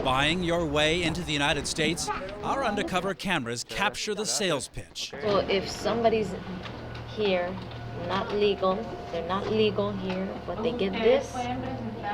Buying your way into the United States, our undercover cameras capture the sales pitch. So if somebody's here, not legal, they're not legal here, but they get this,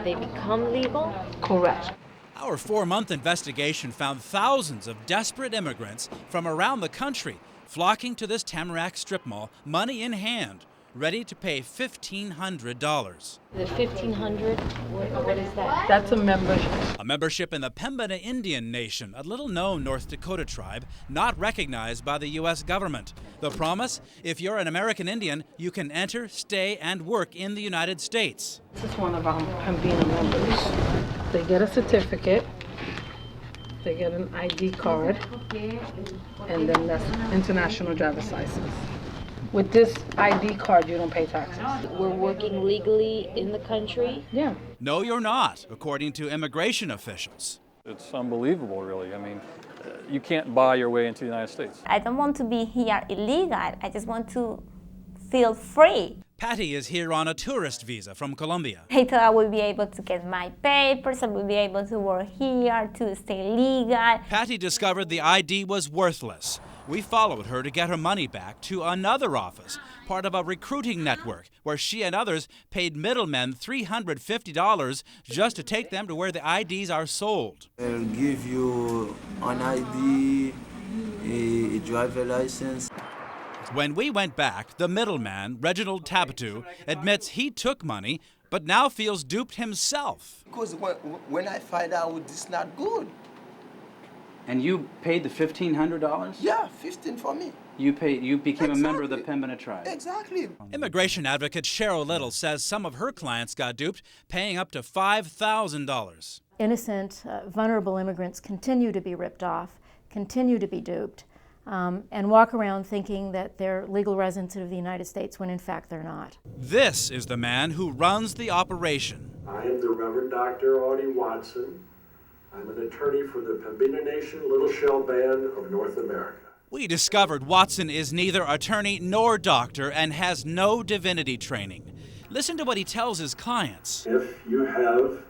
they become legal? Correct. Our 4-month investigation found thousands of desperate immigrants from around the country flocking to this Tamarack strip mall, money in hand, ready to pay $1,500. The $1,500, what is that? That's a membership. A membership in the Pembina Indian Nation, a little-known North Dakota tribe not recognized by the U.S. government. The promise? If you're an American Indian, you can enter, stay, and work in the United States. This is one of our Pembina members. They get a certificate, they get an ID card, and then that's international driver's license. With this ID card, you don't pay taxes. We're working legally in the country? Yeah. No, you're not, according to immigration officials. It's unbelievable, really. I mean, you can't buy your way into the United States. I don't want to be here illegal. I just want to feel free. Patty is here on a tourist visa from Colombia. I thought I would be able to get my papers, I would be able to work here, to stay legal. Patty discovered the ID was worthless. We followed her to get her money back to another office, part of a recruiting network, where she and others paid middlemen $350 just to take them to where the IDs are sold. They'll give you an ID, a driver license. When we went back, the middleman, Reginald Tabatou, admits he took money, but now feels duped himself. Because when I find out it's not good. And you paid the $1,500? Yeah, 15 for me. You became a member of the Exactly. Pembina tribe. Exactly. Immigration advocate Cheryl Little says some of her clients got duped, paying up to $5,000. Innocent, vulnerable immigrants continue to be ripped off, continue to be duped, and walk around thinking that they're legal residents of the United States when in fact they're not. This is the man who runs the operation. I am the Reverend Dr. Audie Watson. I'm an attorney for the Pembina Nation Little Shell Band of North America. We discovered Watson is neither attorney nor doctor and has no divinity training. Listen to what he tells his clients. If you have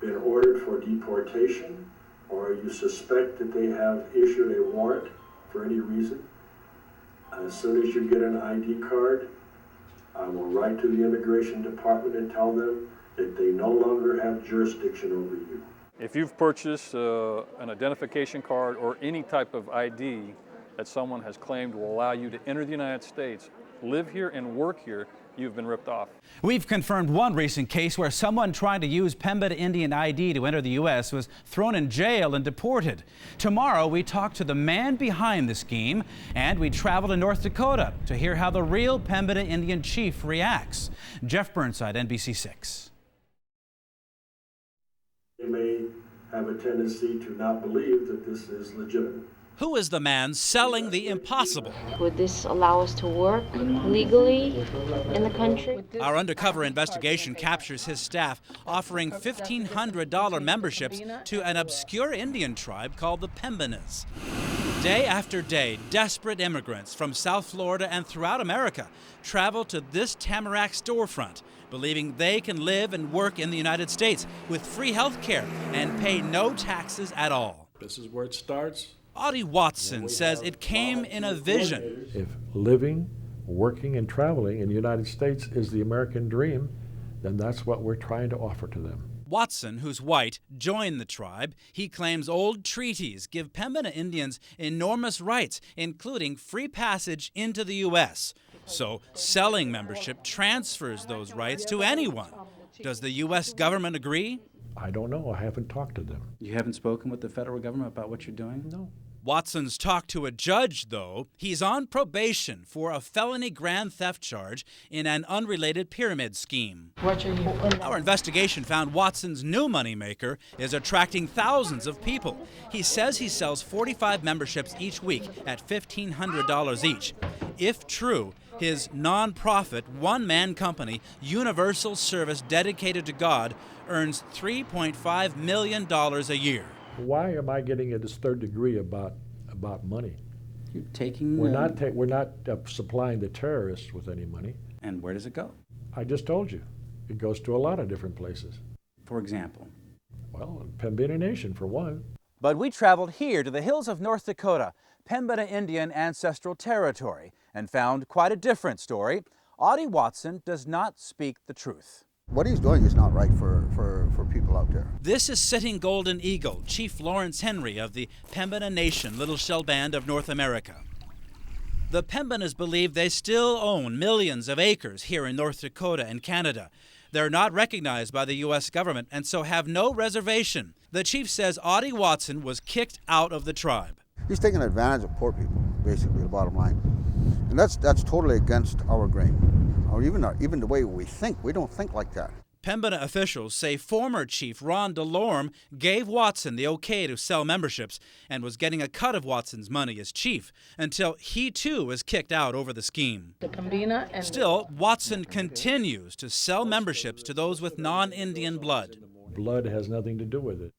been ordered for deportation or you suspect that they have issued a warrant for any reason, as soon as you get an ID card, I will write to the Immigration Department and tell them that they no longer have jurisdiction over you. If you've purchased an identification card or any type of ID that someone has claimed will allow you to enter the United States, live here and work here, you've been ripped off. We've confirmed one recent case where someone trying to use Pembina Indian ID to enter the U.S. was thrown in jail and deported. Tomorrow, we talk to the man behind the scheme, and we travel to North Dakota to hear how the real Pembina Indian chief reacts. Jeff Burnside, NBC6. They may have a tendency to not believe that this is legitimate. Who is the man selling the impossible? Would this allow us to work legally in the country? Our undercover investigation captures his staff offering $1,500 memberships to an obscure Indian tribe called the Pembinas. Day after day, desperate immigrants from South Florida and throughout America travel to this Tamarack storefront, believing they can live and work in the United States with free health care and pay no taxes at all. This is where it starts. Audie Watson says it came in a vision. If living, working, and traveling in the United States is the American dream, then that's what we're trying to offer to them. Watson, who's white, joined the tribe. He claims old treaties give Pembina Indians enormous rights, including free passage into the U.S. So selling membership transfers those rights to anyone. Does the U.S. government agree? I don't know. I haven't talked to them. You haven't spoken with the federal government about what you're doing? No. Watson's talked to a judge, though. He's on probation for a felony grand theft charge in an unrelated pyramid scheme. Our investigation found Watson's new moneymaker is attracting thousands of people. He says he sells 45 memberships each week at $1,500 each. If true, his non-profit, one-man company, Universal Service Dedicated to God, earns $3.5 million a year. Why am I getting this third degree about money? You're taking... We're not supplying the terrorists with any money. And where does it go? I just told you. It goes to a lot of different places. For example? Well, Pembina Nation, for one. But we traveled here to the hills of North Dakota, Pembina Indian ancestral territory, and found quite a different story. Audie Watson does not speak the truth. What he's doing is not right for people out there. This is Sitting Golden Eagle, Chief Lawrence Henry of the Pembina Nation Little Shell Band of North America. The Pembinas believe they still own millions of acres here in North Dakota and Canada. They're not recognized by the U.S. government and so have no reservation. The chief says Audie Watson was kicked out of the tribe. He's taking advantage of poor people, basically, the bottom line. And that's totally against our grain, or even the way we think. We don't think like that. Pembina officials say former Chief Ron DeLorme gave Watson the okay to sell memberships and was getting a cut of Watson's money as chief until he too was kicked out over the scheme. The Pembina and Still, Watson continues to sell memberships to those with non-Indian blood. Blood has nothing to do with it.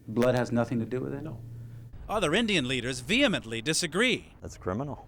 Blood has nothing to do with it? No. Other Indian leaders vehemently disagree. That's criminal.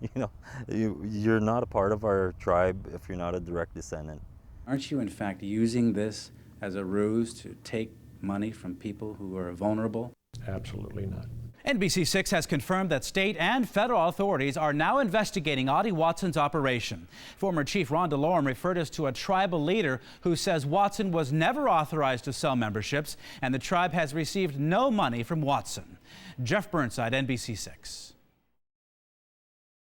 You know, you're not a part of our tribe if you're not a direct descendant. Aren't you, in fact, using this as a ruse to take money from people who are vulnerable? Absolutely not. NBC6 has confirmed that state and federal authorities are now investigating Audie Watson's operation. Former Chief Ron DeLorme referred us to a tribal leader who says Watson was never authorized to sell memberships and the tribe has received no money from Watson. Jeff Burnside, NBC6.